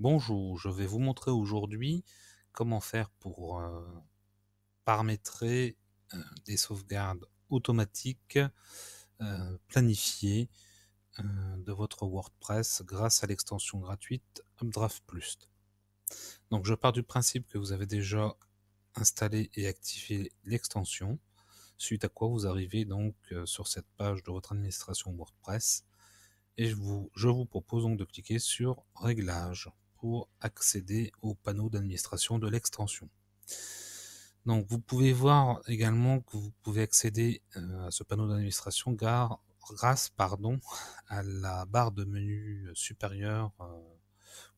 Bonjour, je vais vous montrer aujourd'hui comment faire pour paramétrer des sauvegardes automatiques planifiées de votre WordPress grâce à l'extension gratuite Updraft Plus. Donc je pars du principe que vous avez déjà installé et activé l'extension, suite à quoi vous arrivez donc sur cette page de votre administration WordPress et je vous propose donc de cliquer sur Réglages pour accéder au panneau d'administration de l'extension. Donc vous pouvez voir également que vous pouvez accéder à ce panneau d'administration grâce à la barre de menu supérieure,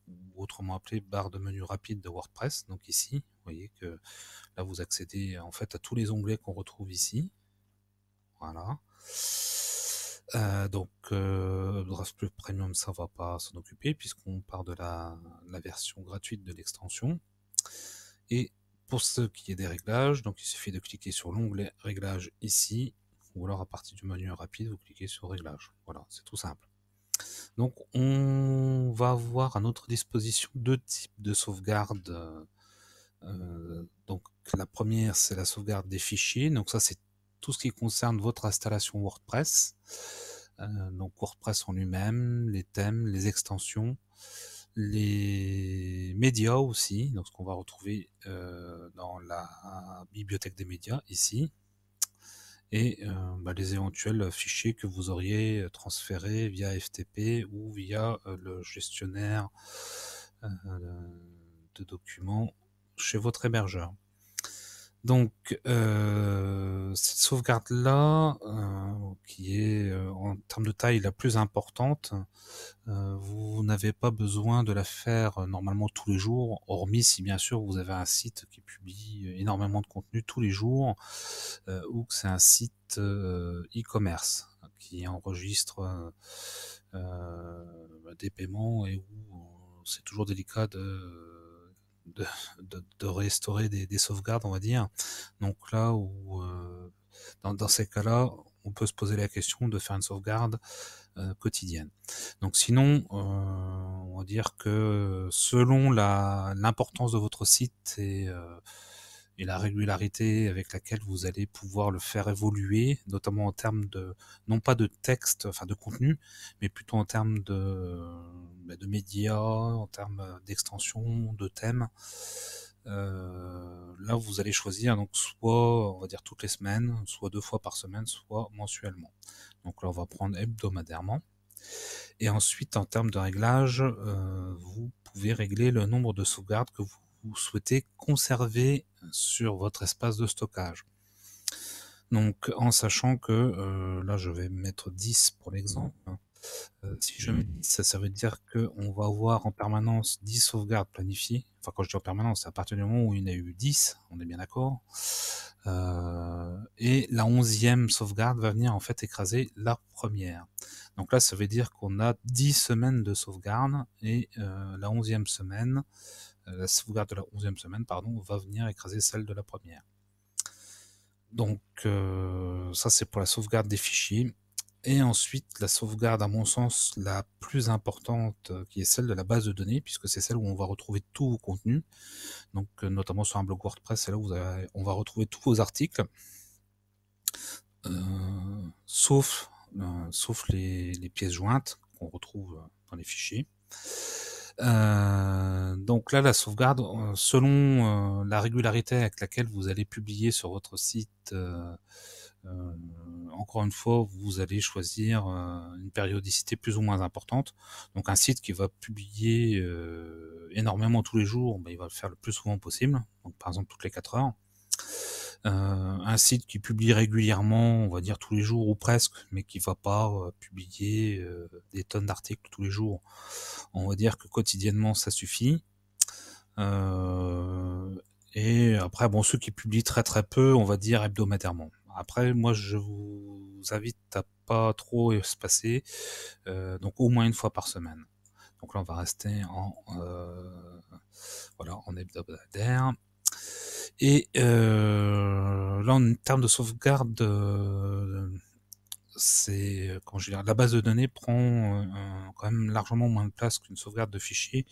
ou autrement appelée barre de menu rapide de WordPress. Donc ici, vous voyez que là vous accédez en fait à tous les onglets qu'on retrouve ici. Voilà. Draft Plus Premium, ça va pas s'en occuper puisqu'on part de la version gratuite de l'extension. Et pour ce qui est des réglages, donc il suffit de cliquer sur l'onglet Réglages ici, ou alors à partir du menu rapide, vous cliquez sur Réglages. Voilà, c'est tout simple. Donc on va avoir à notre disposition deux types de sauvegarde. Donc la première, c'est la sauvegarde des fichiers. Donc ça, c'est tout ce qui concerne votre installation WordPress. Donc WordPress en lui-même, les thèmes, les extensions, les médias aussi, donc ce qu'on va retrouver dans la bibliothèque des médias ici, et les éventuels fichiers que vous auriez transférés via FTP ou via le gestionnaire de documents chez votre hébergeur. Donc cette sauvegarde-là, qui est en termes de taille la plus importante, vous n'avez pas besoin de la faire normalement tous les jours, hormis si bien sûr vous avez un site qui publie énormément de contenu tous les jours, ou que c'est un site e-commerce qui enregistre des paiements et où c'est toujours délicat de, de restaurer des sauvegardes, on va dire. Donc là où dans ces cas-là, on peut se poser la question de faire une sauvegarde quotidienne. Donc sinon, on va dire que selon l'importance de votre site et la régularité avec laquelle vous allez pouvoir le faire évoluer, notamment en termes de, non pas de texte, enfin de contenu, mais plutôt en termes de médias, en termes d'extension, de thèmes. Là, vous allez choisir donc soit, on va dire toutes les semaines, soit 2 fois par semaine, soit mensuellement. Donc là, on va prendre hebdomadairement. Et ensuite, en termes de réglage, vous pouvez régler le nombre de sauvegardes que vous souhaitez conserver sur votre espace de stockage. Donc, en sachant que, là, je vais mettre 10 pour l'exemple. Si je mets 10, ça veut dire qu'on va avoir en permanence 10 sauvegardes planifiées. Enfin, quand je dis en permanence, c'est à partir du moment où il y en a eu 10, on est bien d'accord. Et la 11e sauvegarde va venir en fait écraser la première. Donc là, ça veut dire qu'on a 10 semaines de sauvegarde et la 11e semaine, la sauvegarde de la 11e semaine, pardon, va venir écraser celle de la première. Donc ça, c'est pour la sauvegarde des fichiers. Et ensuite, la sauvegarde, à mon sens, la plus importante, qui est celle de la base de données, puisque c'est celle où on va retrouver tous vos contenus. Donc, notamment sur un blog WordPress, c'est là où on va retrouver tous vos articles, sauf les pièces jointes qu'on retrouve dans les fichiers. Donc là, la sauvegarde, selon la régularité avec laquelle vous allez publier sur votre site, encore une fois, vous allez choisir une périodicité plus ou moins importante. Donc un site qui va publier énormément tous les jours, il va le faire le plus souvent possible. Donc par exemple toutes les 4 heures. Un site qui publie régulièrement, on va dire tous les jours ou presque, mais qui va pas publier des tonnes d'articles tous les jours, on va dire que quotidiennement ça suffit. Et après, bon, ceux qui publient très très peu, on va dire hebdomadairement. Après, moi, je vous invite à pas trop espacer, donc au moins 1 fois par semaine. Donc là, on va rester en hebdomadaire. Et là, en termes de sauvegarde, comment je veux dire, la base de données prend quand même largement moins de place qu'une sauvegarde de fichier.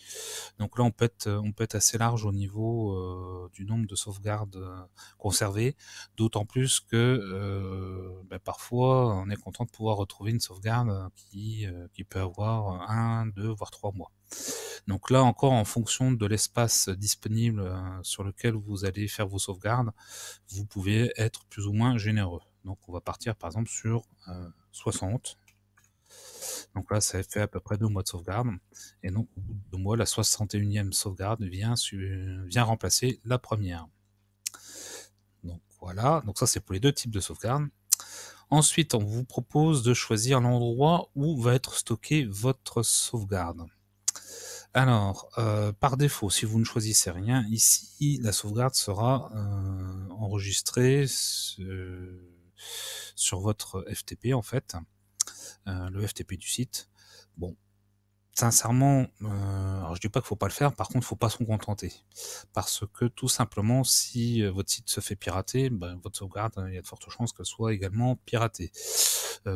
Donc là, on peut être assez large au niveau du nombre de sauvegardes conservées, d'autant plus que parfois, on est content de pouvoir retrouver une sauvegarde qui peut avoir 1, 2, voire 3 mois. Donc là encore, en fonction de l'espace disponible sur lequel vous allez faire vos sauvegardes, vous pouvez être plus ou moins généreux. Donc on va partir par exemple sur 60. Donc là, ça fait à peu près 2 mois de sauvegarde. Et donc, au bout de 2 mois, la 61e sauvegarde vient remplacer la première. Donc voilà, donc ça c'est pour les deux types de sauvegarde. Ensuite, on vous propose de choisir l'endroit où va être stocké votre sauvegarde. Alors, par défaut, si vous ne choisissez rien, ici, la sauvegarde sera enregistrée sur votre FTP, en fait, le FTP du site. Bon, sincèrement, alors je dis pas qu'il faut pas le faire, par contre, faut pas s'en contenter. Parce que tout simplement, si votre site se fait pirater, votre sauvegarde, il y a de fortes chances qu'elle soit également piratée.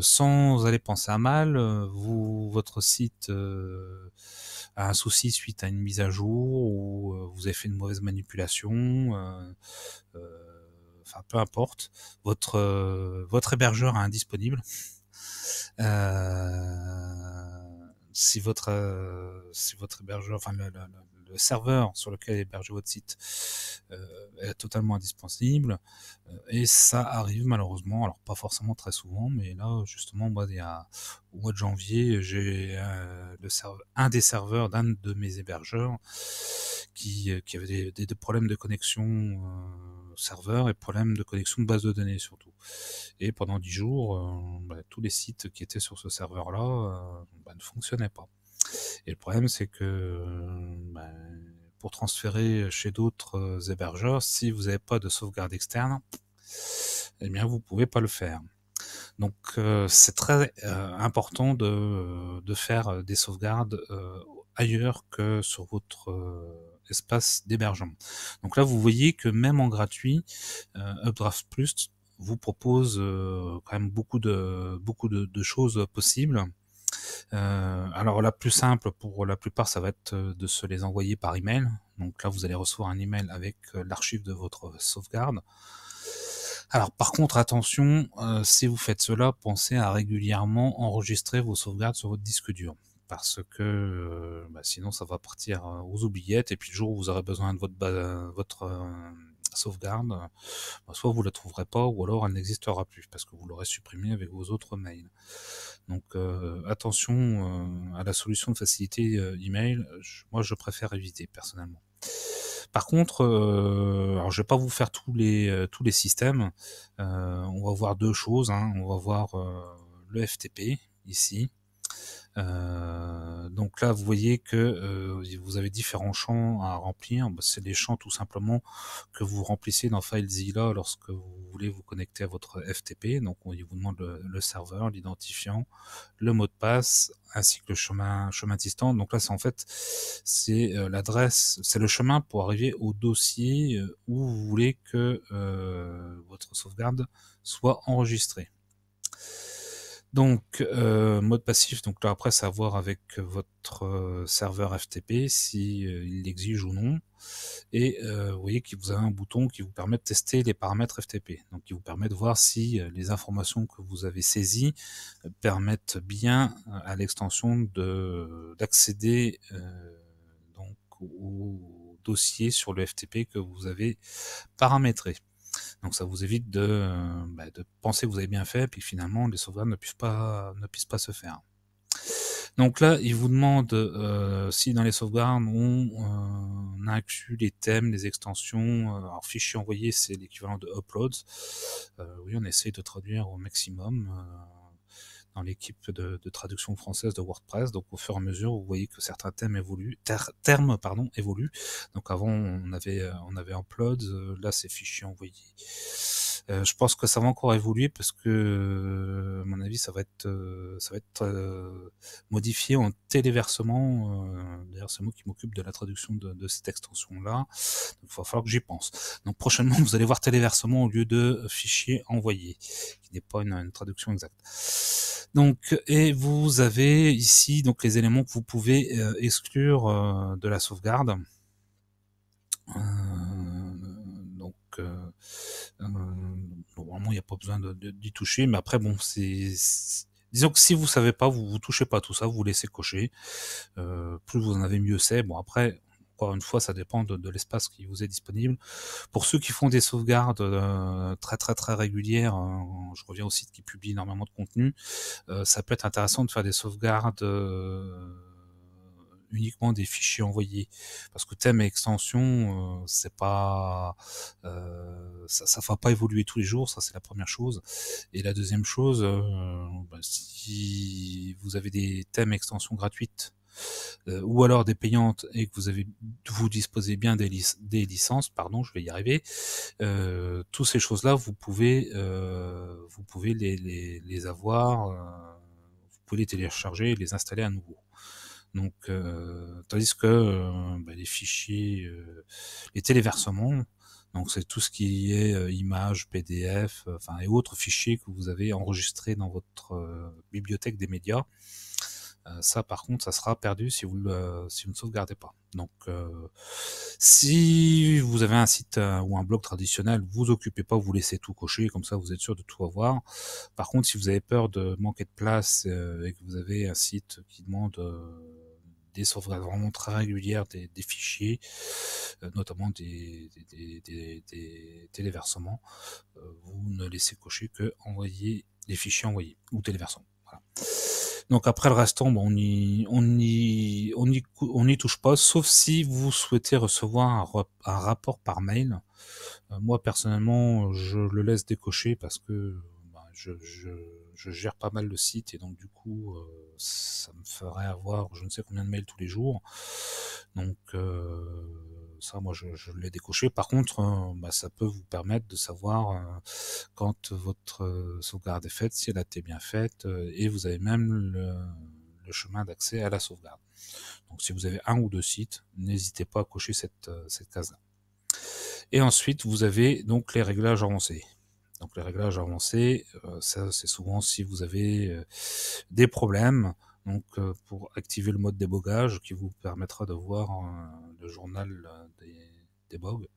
Sans aller penser à mal, votre site a un souci suite à une mise à jour ou vous avez fait une mauvaise manipulation, enfin peu importe, votre hébergeur est indisponible. Si votre hébergeur, enfin le serveur sur lequel est hébergé votre site est totalement indispensable, et ça arrive malheureusement, alors pas forcément très souvent, mais là justement moi au mois de janvier j'ai un des serveurs d'un de mes hébergeurs qui avait des problèmes de connexion serveur et problèmes de connexion de base de données surtout. Et pendant 10 jours, tous les sites qui étaient sur ce serveur-là ne fonctionnaient pas. Et le problème, c'est que pour transférer chez d'autres hébergeurs, si vous n'avez pas de sauvegarde externe, eh bien, vous pouvez pas le faire. Donc, c'est très important de faire des sauvegardes ailleurs que sur votre espace d'hébergement. Donc là, vous voyez que même en gratuit, Updraft Plus vous propose quand même beaucoup de choses possibles. Alors la plus simple pour la plupart, ça va être de se les envoyer par email. Donc là, vous allez recevoir un email avec l'archive de votre sauvegarde. Alors par contre, attention, si vous faites cela, pensez à régulièrement enregistrer vos sauvegardes sur votre disque dur. Parce que sinon ça va partir aux oubliettes, et puis le jour où vous aurez besoin de votre sauvegarde, soit vous la trouverez pas, ou alors elle n'existera plus, parce que vous l'aurez supprimée avec vos autres mails. Donc attention à la solution de facilité email, moi je préfère éviter personnellement. Par contre, alors je vais pas vous faire tous les systèmes. On va voir deux choses, hein. On va voir le FTP ici. Donc là, vous voyez que vous avez différents champs à remplir. C'est les champs tout simplement que vous remplissez dans FileZilla lorsque vous voulez vous connecter à votre FTP. Donc il vous demande le serveur, l'identifiant, le mot de passe, ainsi que le chemin distant. Donc là, c'est l'adresse, c'est le chemin pour arriver au dossier où vous voulez que votre sauvegarde soit enregistrée. Donc, mode passif, donc là après c'est à voir avec votre serveur FTP si il l'exige ou non. Et vous voyez que vous avez un bouton qui vous permet de tester les paramètres FTP, donc qui vous permet de voir si les informations que vous avez saisies permettent bien à l'extension d'accéder donc au dossier sur le FTP que vous avez paramétré. Donc ça vous évite de penser que vous avez bien fait, puis finalement les sauvegardes ne puissent pas se faire. Donc là, il vous demande si dans les sauvegardes on inclut les thèmes, les extensions. Alors fichier envoyé, c'est l'équivalent de uploads. Oui, on essaye de traduire au maximum dans l'équipe de traduction française de WordPress. Donc au fur et à mesure, vous voyez que certains termes évoluent. Donc avant on avait uploads, là c'est fichier envoyé. Je pense que ça va encore évoluer parce que, à mon avis, ça va être modifié en téléversement. D'ailleurs, c'est moi qui m'occupe de la traduction de cette extension-là. Donc, il va falloir que j'y pense. Donc, prochainement, vous allez voir téléversement au lieu de fichier envoyé, qui n'est pas une traduction exacte. Donc, et vous avez ici donc les éléments que vous pouvez exclure de la sauvegarde. Donc, normalement, il n'y a pas besoin d'y toucher, mais après, bon, disons que si vous savez pas, vous touchez pas à tout ça, vous laissez cocher. Plus vous en avez, mieux c'est. Bon, après, encore une fois, ça dépend de l'espace qui vous est disponible. Pour ceux qui font des sauvegardes très régulières, je reviens au site qui publie énormément de contenu, ça peut être intéressant de faire des sauvegardes uniquement des fichiers envoyés, parce que thème et extension, c'est pas ça va pas évoluer tous les jours, ça c'est la première chose. Et la deuxième chose, si vous avez des thèmes et extensions gratuites, ou alors des payantes, et que vous disposez bien des licences, pardon, je vais y arriver, toutes ces choses-là, vous pouvez les avoir, vous pouvez les télécharger et les installer à nouveau. Donc, tandis que les fichiers, les téléversements, donc c'est tout ce qui est images, PDF, enfin et autres fichiers que vous avez enregistrés dans votre bibliothèque des médias. Ça, par contre, ça sera perdu si vous ne sauvegardez pas. Donc, si vous avez un site ou un blog traditionnel, vous occupez pas, vous laissez tout cocher, comme ça vous êtes sûr de tout avoir. Par contre, si vous avez peur de manquer de place et que vous avez un site qui demande des sauvegardes vraiment très régulières des fichiers, notamment des téléversements, vous ne laissez cocher que envoyer les fichiers envoyés ou téléversants. Voilà. Donc après le restant, on n'y touche pas, sauf si vous souhaitez recevoir un rapport par mail. Moi personnellement, je le laisse décocher parce que je gère pas mal le site et donc du coup, ça me ferait avoir je ne sais combien de mails tous les jours. Donc ça, moi, je l'ai décoché. Par contre, ça peut vous permettre de savoir quand votre sauvegarde est faite, si elle a été bien faite, et vous avez même le chemin d'accès à la sauvegarde. Donc si vous avez un ou deux sites, n'hésitez pas à cocher cette case-là. Et ensuite, vous avez donc les réglages avancés. Donc les réglages avancés, ça c'est souvent si vous avez des problèmes, donc pour activer le mode débogage qui vous permettra de voir le journal des bugs.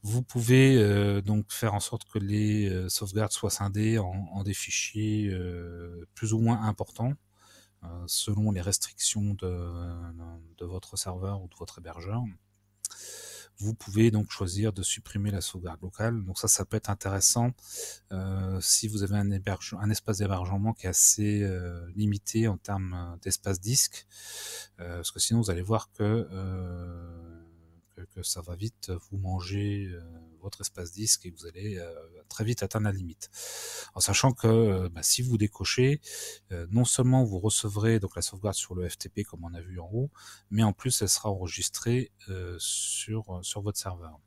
Vous pouvez donc faire en sorte que les sauvegardes soient scindées en des fichiers plus ou moins importants, selon les restrictions de votre serveur ou de votre hébergeur. Vous pouvez donc choisir de supprimer la sauvegarde locale. Donc ça peut être intéressant si vous avez un espace d'hébergement qui est assez limité en termes d'espace disque, parce que sinon vous allez voir que ça va vite vous manger votre espace disque et vous allez très vite atteindre la limite. En sachant que si vous décochez, non seulement vous recevrez donc la sauvegarde sur le FTP comme on a vu en haut, mais en plus elle sera enregistrée sur votre serveur.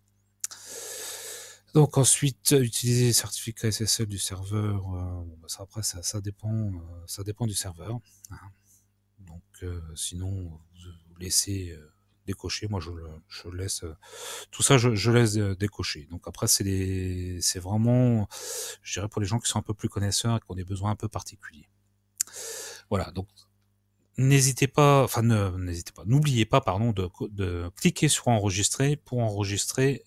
Donc ensuite, utiliser les certificats SSL du serveur, ça après ça dépend du serveur. Hein. Donc sinon vous laissez décocher. Moi je laisse tout ça, je laisse décocher. Donc après c'est vraiment, je dirais, pour les gens qui sont un peu plus connaisseurs et qui ont des besoins un peu particuliers. Voilà, donc n'hésitez pas, n'oubliez pas, pardon, de cliquer sur enregistrer pour enregistrer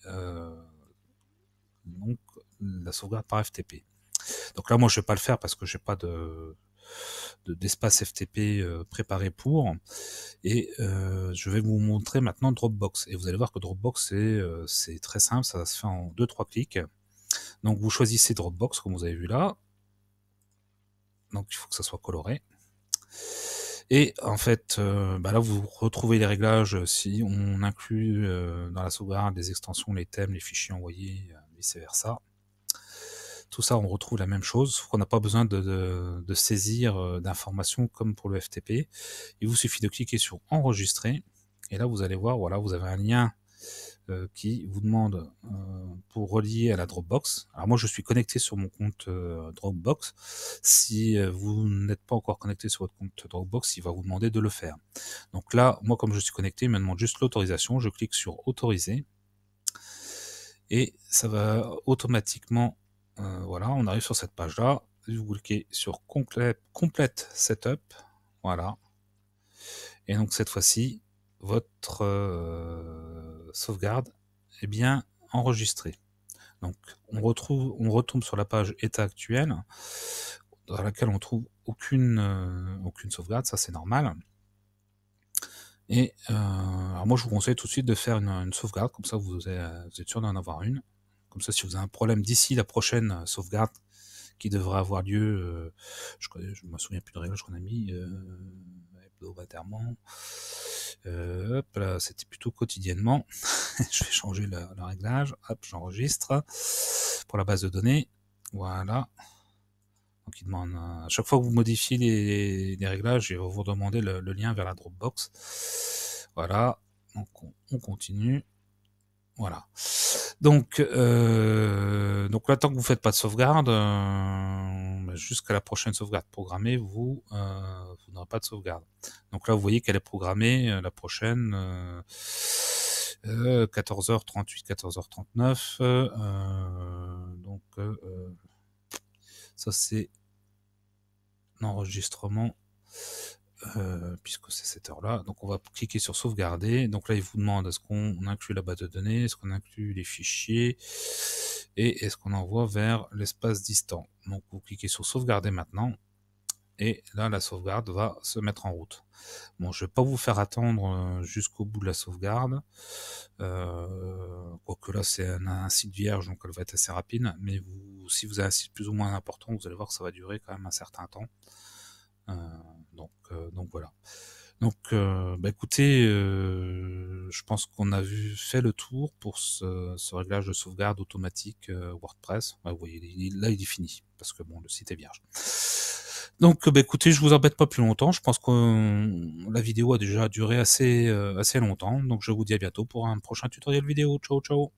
donc la sauvegarde par FTP. Donc là, moi, je vais pas le faire parce que j'ai pas d'espace FTP préparé pour. Et je vais vous montrer maintenant Dropbox. Et vous allez voir que Dropbox, c'est très simple, ça se fait en 2-3 clics. Donc vous choisissez Dropbox, comme vous avez vu là. Donc il faut que ça soit coloré. Et en fait, là vous retrouvez les réglages si on inclut dans la sauvegarde les extensions, les thèmes, les fichiers envoyés, vice versa. Tout ça, on retrouve la même chose, sauf qu'on n'a pas besoin de saisir d'informations comme pour le FTP. Il vous suffit de cliquer sur enregistrer, et là vous allez voir, voilà, vous avez un lien qui vous demande pour relier à la Dropbox. Alors moi je suis connecté sur mon compte Dropbox. Si vous n'êtes pas encore connecté sur votre compte Dropbox, il va vous demander de le faire. Donc là, moi comme je suis connecté, il me demande juste l'autorisation. Je clique sur autoriser et ça va automatiquement, voilà, on arrive sur cette page là. Vous cliquez sur complète setup, voilà. Et donc cette fois-ci, votre sauvegarde est bien enregistrée. Donc on retombe sur la page état actuel, dans laquelle on trouve aucune sauvegarde, ça c'est normal. Et alors moi je vous conseille tout de suite de faire une sauvegarde, comme ça vous êtes sûr d'en avoir une. Comme ça, si vous avez un problème d'ici la prochaine sauvegarde qui devrait avoir lieu, je me souviens plus de règles qu'on a mis hebdomadairement. Hop là, c'était plutôt quotidiennement. Je vais changer le réglage. Hop, j'enregistre pour la base de données. Voilà. Donc il demande à chaque fois que vous modifiez les réglages, il va vous demander le lien vers la Dropbox. Voilà. Donc on continue. Voilà. Donc là, tant que vous faites pas de sauvegarde, jusqu'à la prochaine sauvegarde programmée, vous n'aurez pas de sauvegarde. Donc là, vous voyez qu'elle est programmée la prochaine 14h38, 14h39. Donc ça c'est l'enregistrement. Puisque c'est cette heure-là. Donc on va cliquer sur sauvegarder. Donc là, il vous demande est-ce qu'on inclut la base de données, est-ce qu'on inclut les fichiers, et est-ce qu'on envoie vers l'espace distant. Donc vous cliquez sur sauvegarder maintenant, et là la sauvegarde va se mettre en route. Bon, je vais pas vous faire attendre jusqu'au bout de la sauvegarde, quoique là c'est un site vierge, donc elle va être assez rapide, mais si vous avez un site plus ou moins important, vous allez voir que ça va durer quand même un certain temps. Donc voilà. Donc écoutez, je pense qu'on a fait le tour pour ce réglage de sauvegarde automatique WordPress. Ouais, vous voyez, là il est fini, parce que bon, le site est vierge. Donc écoutez, je vous embête pas plus longtemps, je pense que la vidéo a déjà duré assez longtemps, donc je vous dis à bientôt pour un prochain tutoriel vidéo. Ciao ciao.